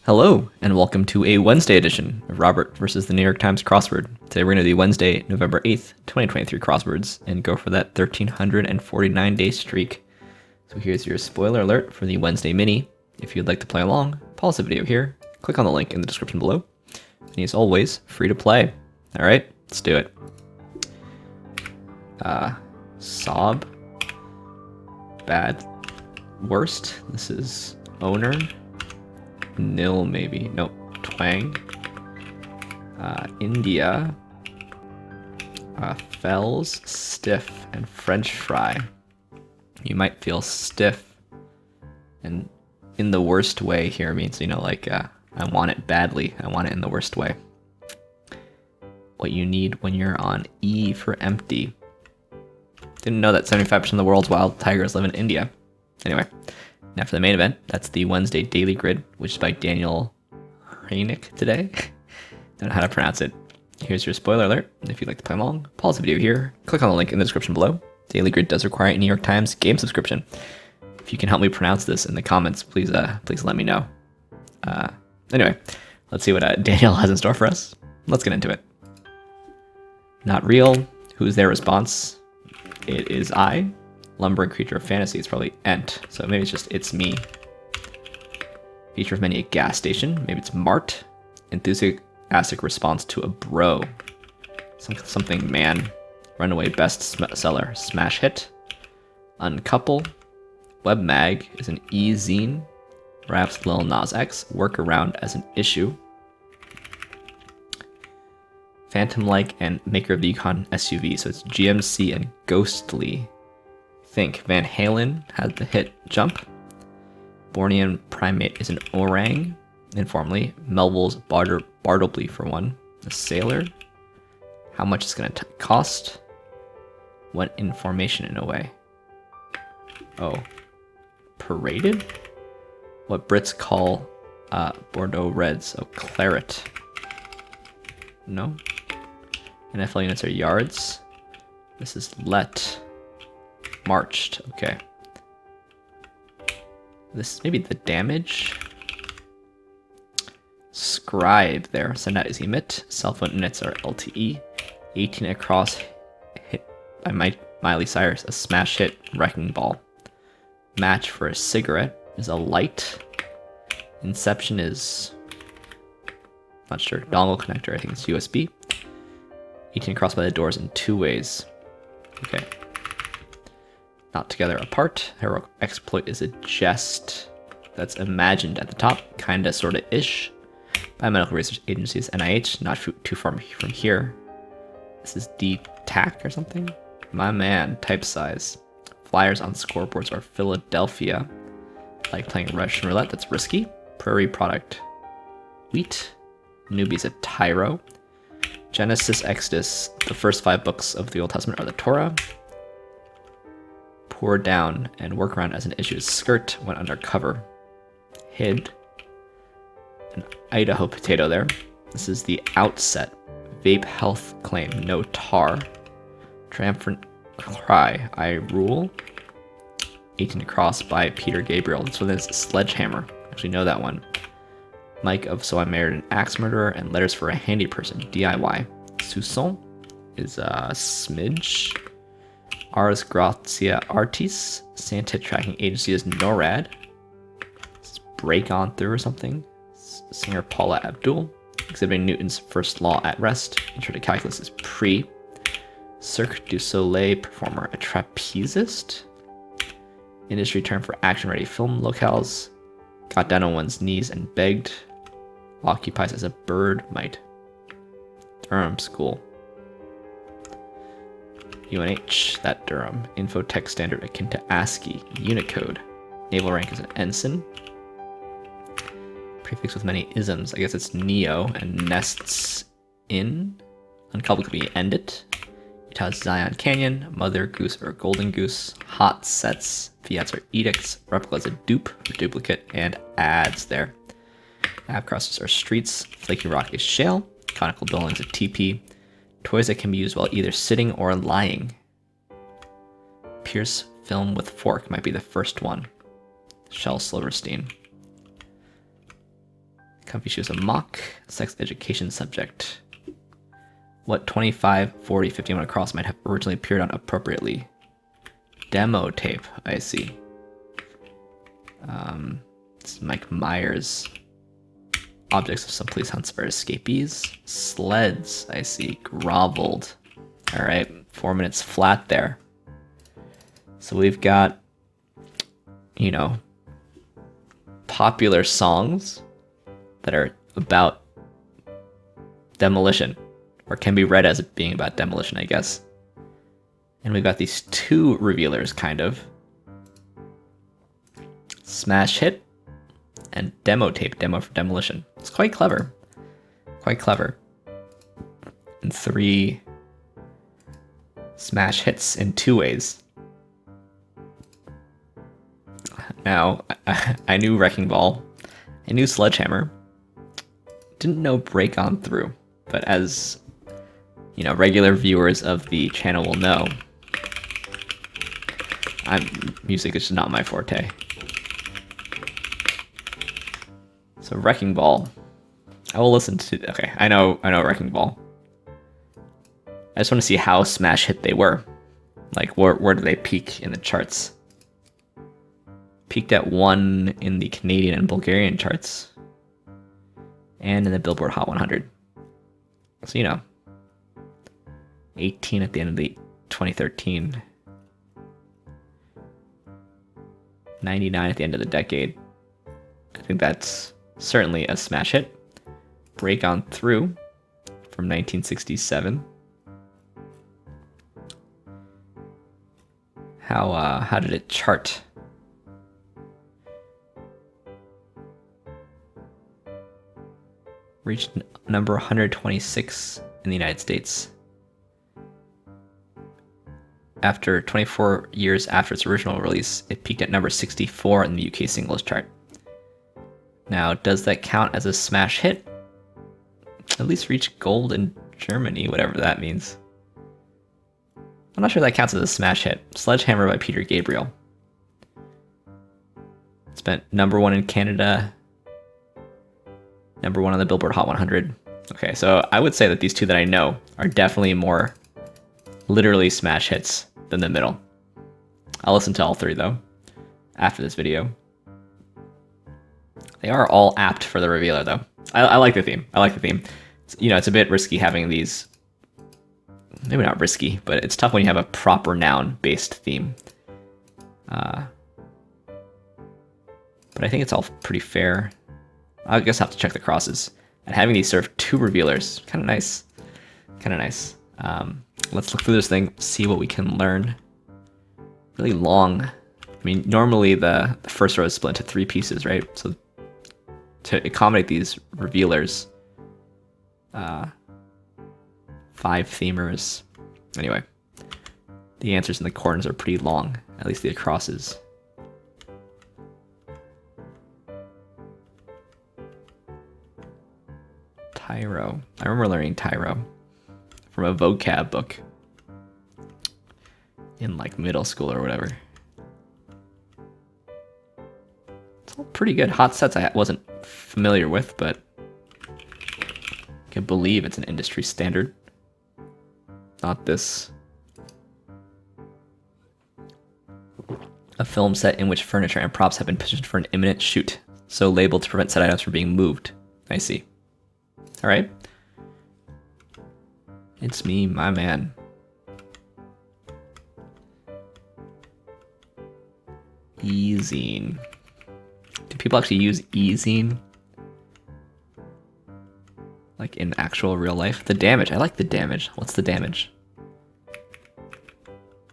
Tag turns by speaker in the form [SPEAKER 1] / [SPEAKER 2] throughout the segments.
[SPEAKER 1] Hello, and welcome to a Wednesday edition of Robert versus the New York Times Crossword. Today we're going to do Wednesday, November 8th, 2023 crosswords and go for that 1,349-day streak. So here's your spoiler alert for the Wednesday mini. If you'd like to play along, pause the video here, click on the link in the description below, and as always, free to play. All right, let's do it. Sob. Bad. Worst. This is owner. Nil, maybe. Nope. Twang. India. Fells, stiff, and French fry. You might feel stiff, and in the worst way here means, like, I want it badly. I want it in the worst way. What you need when you're on E for empty. Didn't know that 75% of the world's wild tigers live in India. Anyway. Now for the main event, that's the Wednesday Daily Grid, which is by Daniel Hrynick today. Don't know how to pronounce it. Here's your spoiler alert. If you'd like to play along, pause the video here, click on the link in the description below. Daily Grid does require a New York Times game subscription. If you can help me pronounce this in the comments, please let me know. Anyway, let's see what Daniel has in store for us. Let's get into it. Not real. Who's their response? It is I. Lumbering creature of fantasy is probably Ent, so maybe it's just it's me. Feature of many a gas station, maybe it's Mart. Enthusiastic response to a bro. Something man. Runaway best seller, smash hit. Uncouple. Webmag is an e-zine. Raps Lil Nas X, workaround as an issue. Phantom-like and maker of the Yukon SUV, so it's GMC and Ghostly. Think Van Halen had the hit Jump. Bornean primate is an orang, informally. Melville's Bartleby for one. A sailor. How much is going to cost? What information in a way? Oh. Paraded? What Brits call Bordeaux Reds. Oh, claret. No. NFL units are yards. This is let. Marched, okay. This is maybe the damage. Scribe there. Send out is emit. Cell phone units are LTE. 18 across hit by Miley Cyrus. A smash hit. Wrecking ball. Match for a cigarette is a light. Inception is not sure. Dongle connector, I think it's USB. 18 across by the doors in two ways. Okay. Not together apart. Heroic exploit is a jest that's imagined at the top, kinda, sorta, ish. Biomedical research agencies, NIH, not too far from here. This is DTAC or something. My man, type size. Flyers on scoreboards are Philadelphia. Like playing Russian roulette, that's risky. Prairie product. Wheat. Newbie's a tyro. Genesis, Exodus, the first 5 books of the Old Testament are the Torah. Pour down and work around as an issue. Skirt went undercover. Hid. An Idaho potato there. This is the outset. Vape health claim. No tar. Triumphant cry. I rule. 18 to cross by Peter Gabriel. This one is Sledgehammer. Actually know that one. Mike of So I Married an Axe Murderer and Letters for a Handy Person. DIY. Sousson is a smidge. Ars Gratia Artis. Santa tracking agency is NORAD. This is Break On Through or something. Singer Paula Abdul. Exhibiting Newton's first law at rest. Intro to calculus is Pre. Cirque du Soleil performer. A trapezist. Industry term for action-ready film locales. Got down on one's knees and begged. Occupies as a bird might. Durham School. UNH, that Durham. Infotech standard akin to ASCII. Unicode. Naval rank is an ensign. Prefix with many isms. I guess it's neo and nests in. Uncoupled could be end it. Utah's Zion Canyon. Mother Goose or Golden Goose. Hot sets. Fiats are edicts. Replica is a dupe or duplicate. And ads there. Ab crosses are streets. Flaky rock is shale. Conical buildings are TP. Toys that can be used while either sitting or lying. Pierce film with fork might be the first one. Shel Silverstein. Comfy shoes, a mock sex education subject. What 25, 40, 51 across might have originally appeared on appropriately. Demo tape, I see. It's Mike Myers. Objects of some police hunts are escapees. Sleds, I see. Groveled. All right, 4 minutes flat there. So we've got, you know, popular songs that are about demolition, or can be read as being about demolition, I guess. And we've got these two revealers, kind of. Smash hit and demo tape, demo for demolition. It's quite clever. Quite clever. And 3 smash hits in 2 ways. Now, I knew Wrecking Ball. I knew Sledgehammer. Didn't know Break On Through. But as, you know, regular viewers of the channel will know, music is not my forte. So Wrecking Ball. I will listen to... Okay, I know Wrecking Ball. I just want to see how smash hit they were. Like, where do they peak in the charts? Peaked at 1 in the Canadian and Bulgarian charts. And in the Billboard Hot 100. So, you know, 18 at the end of the 2013. 99 at the end of the decade. I think that's certainly a smash hit. Break On Through from 1967. How did it chart? Reached number 126 in the United States. After 24 years after its original release, it peaked at number 64 in the UK singles chart. Now, does that count as a smash hit? At least reach gold in Germany, whatever that means. I'm not sure that counts as a smash hit. Sledgehammer by Peter Gabriel. It's been number 1 in Canada, number 1 on the Billboard Hot 100. Okay, so I would say that these two that I know are definitely more literally smash hits than the middle. I'll listen to all 3 though, after this video. They are all apt for the revealer though. I like the theme. I like the theme. You know, it's a bit risky having these. Maybe not risky, but it's tough when you have a proper noun-based theme. But I think it's all pretty fair. I guess I'll have to check the crosses. And having these serve 2 revealers, kind of nice. Kind of nice. Let's look through this thing, see what we can learn. Really long. I mean, normally the first row is split into 3 pieces, right? So to accommodate these revealers, 5 themers. Anyway, the answers in the corners are pretty long, at least the acrosses. Tyro. I remember learning Tyro from a vocab book in like middle school or whatever. It's all pretty good. Hot sets I wasn't familiar with, but I can believe it's an industry standard. Not this. A film set in which furniture and props have been positioned for an imminent shoot, so labeled to prevent set items from being moved. I see. All right. It's me, my man. E-zine. Do people actually use e-zine? Like in actual real life? The damage. I like the damage. What's the damage?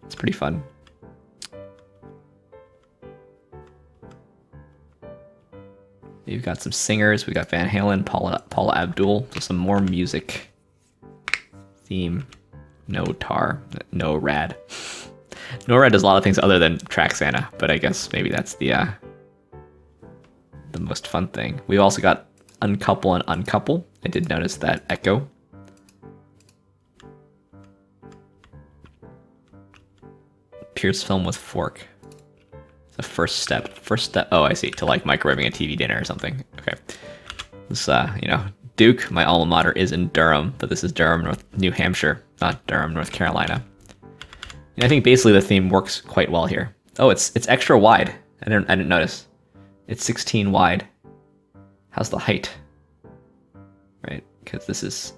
[SPEAKER 1] It's pretty fun. We've got some singers. We got Van Halen, Paula Abdul. So some more music. Theme. No tar. No rad. No rad does a lot of things other than track Santa, but I guess maybe that's the most fun thing. We've also got uncouple and uncouple. I did notice that echo. Pierce film with fork. The first step. First step. Oh, I see. To like microwaving a TV dinner or something. Okay. This, Duke, my alma mater, is in Durham, but this is Durham, New Hampshire, not Durham, North Carolina. And I think basically the theme works quite well here. Oh, it's extra wide. I didn't notice. It's 16 wide. How's the height? Right, because this is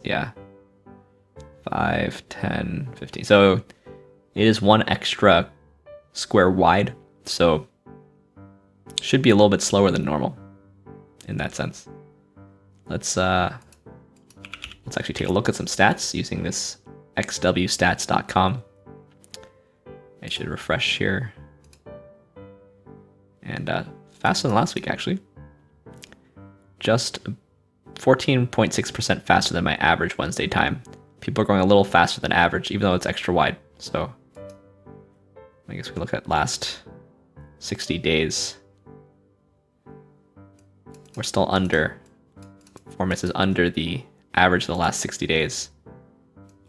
[SPEAKER 1] 5, 10, 15. So it is one extra square wide. So should be a little bit slower than normal in that sense. Let's actually take a look at some stats using this xwstats.com. I should refresh here. And faster than last week, actually. Just 14.6% faster than my average Wednesday time. People are going a little faster than average, even though it's extra wide. So I guess we look at last 60 days. We're still under. Performance is under the average of the last 60 days.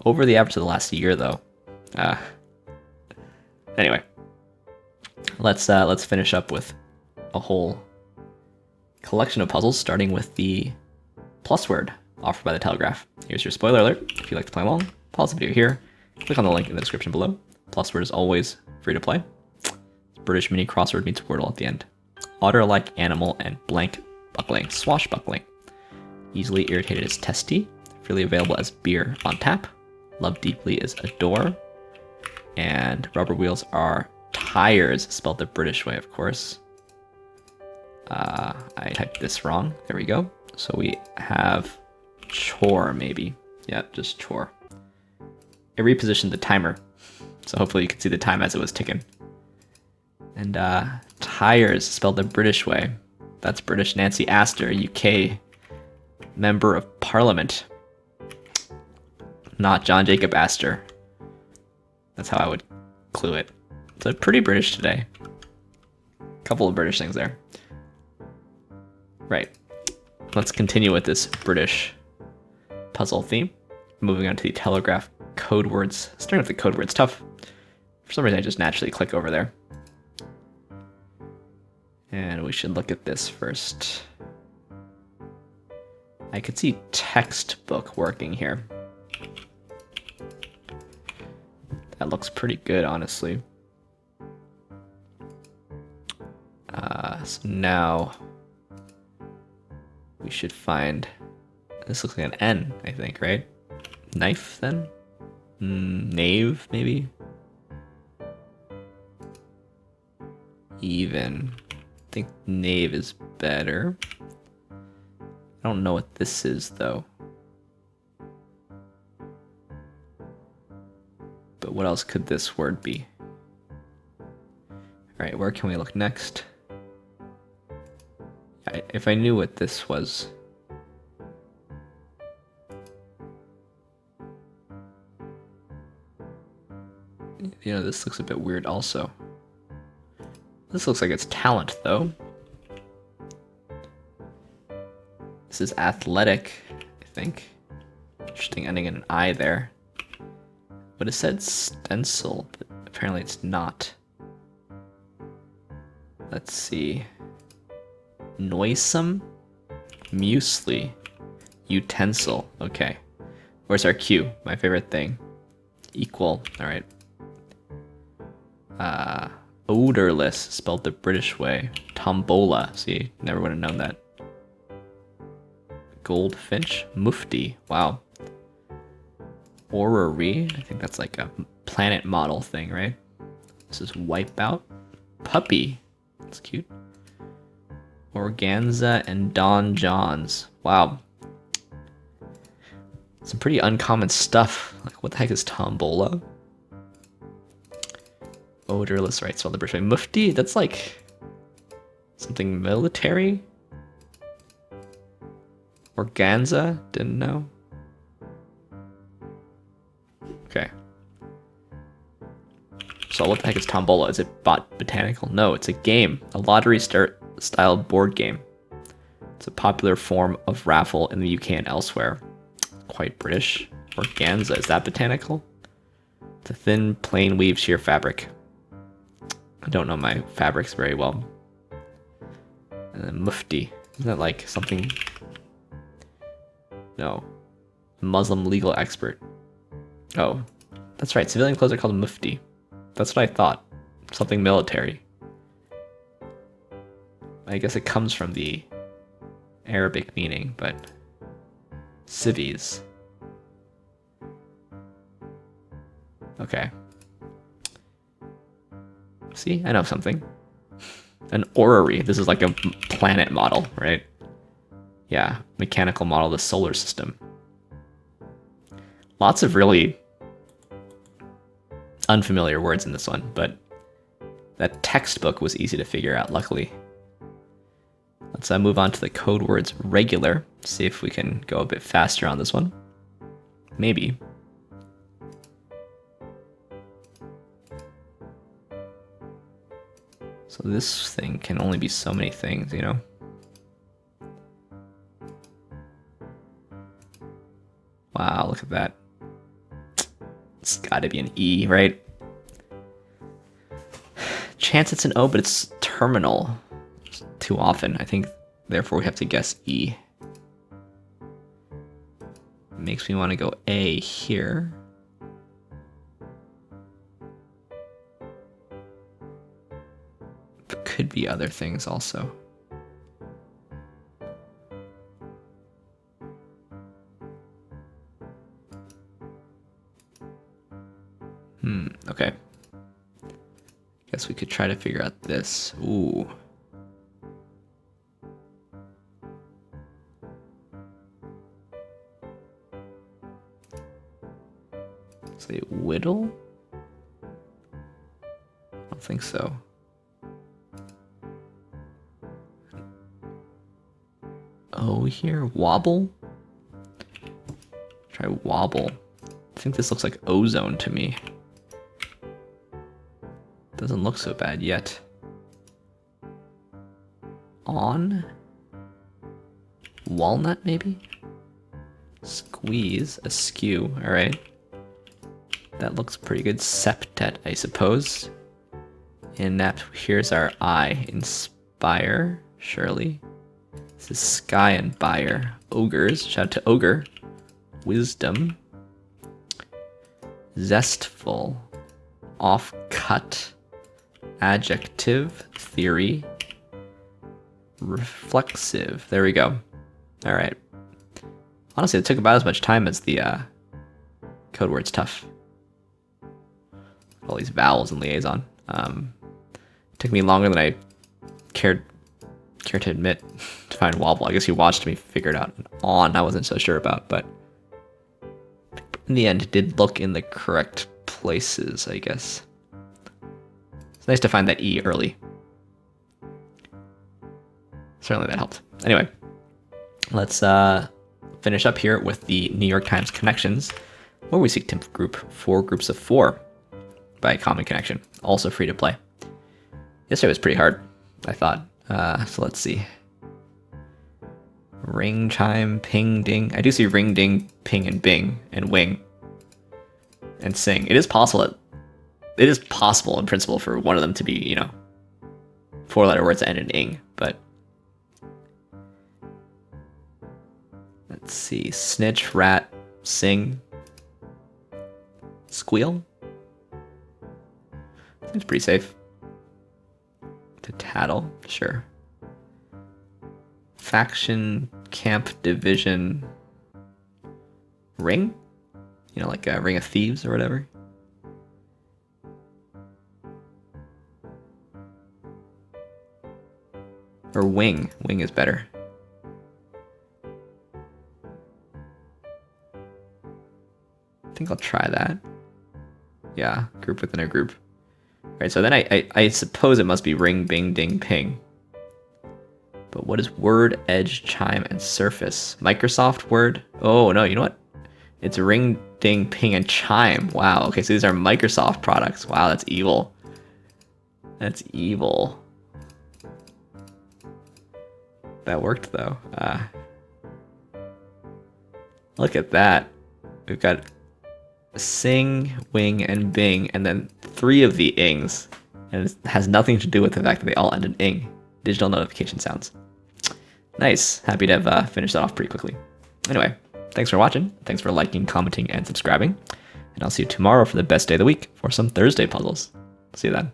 [SPEAKER 1] Over the average of the last year, though. Anyway, let's finish up with a whole collection of puzzles, starting with the PlusWord offered by the Telegraph. Here's your spoiler alert. If you'd like to play along, pause the video here. Click on the link in the description below. PlusWord is always free to play. British mini crossword meets Wordle at the end. Otter-like animal and blank buckling, swashbuckling. Easily irritated is testy. Freely available as beer on tap. Love deeply is adore. And rubber wheels are tires, spelled the British way, of course. I typed this wrong. There we go. So we have chore, maybe. Yeah, just chore. I repositioned the timer, so hopefully you can see the time as it was ticking. And tires, spelled the British way. That's British. Nancy Astor, UK Member of Parliament. Not John Jacob Astor. That's how I would clue it. So pretty British today. Couple of British things there. Right. Let's continue with this British puzzle theme. Moving on to the Telegraph code words. Starting with the code words. Tough. For some reason I just naturally click over there. And we should look at this first. I could see textbook working here. That looks pretty good, honestly. So now we should find, this looks like an N, I think, right? Knife, then? Knave, maybe? Even. I think knave is better. I don't know what this is, though. But what else could this word be? Alright, where can we look next? If I knew what this was. You know, this looks a bit weird also. This looks like it's talent, though. This is athletic, I think. Interesting ending in an I there. But it said stencil, but apparently it's not. Let's see. Noisome? Muesli. Utensil. Okay. Where's our Q? My favorite thing. Equal. Alright. Odorless, spelled the British way. Tombola. See, never would have known that. Goldfinch. Mufti. Wow. Orrery. I think that's like a planet model thing, right? This is Wipeout. Puppy. That's cute. Organza and Don Johns. Wow. Some pretty uncommon stuff. Like, what the heck is Tombola? Odorless, right? Spelled the British way. Mufti? That's like something military? Organza? Didn't know. Okay. So what the heck is Tombola? Is it botanical? No, it's a game. A lottery-style board game. It's a popular form of raffle in the UK and elsewhere. Quite British. Organza, is that botanical? It's a thin, plain weave sheer fabric. I don't know my fabrics very well. And then Mufti. Isn't that like something No. Muslim legal expert. Oh, that's right. Civilian clothes are called mufti. That's what I thought. Something military. I guess it comes from the Arabic meaning, but civies. Okay. See, I know something. An orrery. This is like a planet model, right? Yeah, mechanical model of the solar system. Lots of really unfamiliar words in this one, but that textbook was easy to figure out, luckily. Let's move on to the code words regular. See if we can go a bit faster on this one. Maybe. So this thing can only be so many things, you know? Wow, look at that. It's gotta be an E, right? Chance it's an O, but it's terminal. Too often, I think, therefore we have to guess E. Makes me want to go A here. But could be other things also. Okay. Guess we could try to figure out this. Ooh. Say whittle? I don't think so. Oh, here, wobble? Try wobble. I think this looks like ozone to me. Doesn't look so bad yet. On? Walnut, maybe? Squeeze, askew, alright. That looks pretty good. Septet, I suppose. Inept, here's our I. Inspire, surely. This is sky and buyer. Ogres, shout out to ogre. Wisdom. Zestful. Off-cut. Adjective. Theory. Reflexive. There we go. Alright. Honestly, it took about as much time as the code word's tough. All these vowels and liaison. Took me longer than I cared to admit to find wobble. I guess you watched me figure it out. On, I wasn't so sure about, but in the end, it did look in the correct places, I guess. It's nice to find that E early. Certainly that helped. Anyway, let's finish up here with the New York Times connections, where we seek to group 4 groups of 4 by common connection, also free to play. Yesterday was pretty hard, I thought. So let's see. Ring, chime, ping, ding. I do see ring, ding, ping, and bing, and wing, and sing. It is possible in principle for one of them to be, you know, 4-letter words that end in ing, but let's see. Snitch, rat, sing, squeal. Seems pretty safe. To tattle, sure. Faction, camp, division, ring? You know, like a ring of thieves or whatever. Or wing. Wing is better. I think I'll try that. Yeah, group within a group. Right, so then I suppose it must be ring, bing, ding, ping. But what is word, edge, chime, and surface? Microsoft Word? Oh, no, you know what? It's ring, ding, ping, and chime. Wow, okay, so these are Microsoft products. Wow, that's evil. That's evil. That worked, though. Look at that. We've got sing, wing, and bing, and then 3 of the ings. And it has nothing to do with the fact that they all end in ing. Digital notification sounds. Nice. Happy to have finished that off pretty quickly. Anyway, thanks for watching. Thanks for liking, commenting, and subscribing. And I'll see you tomorrow for the best day of the week for some Thursday puzzles. See you then.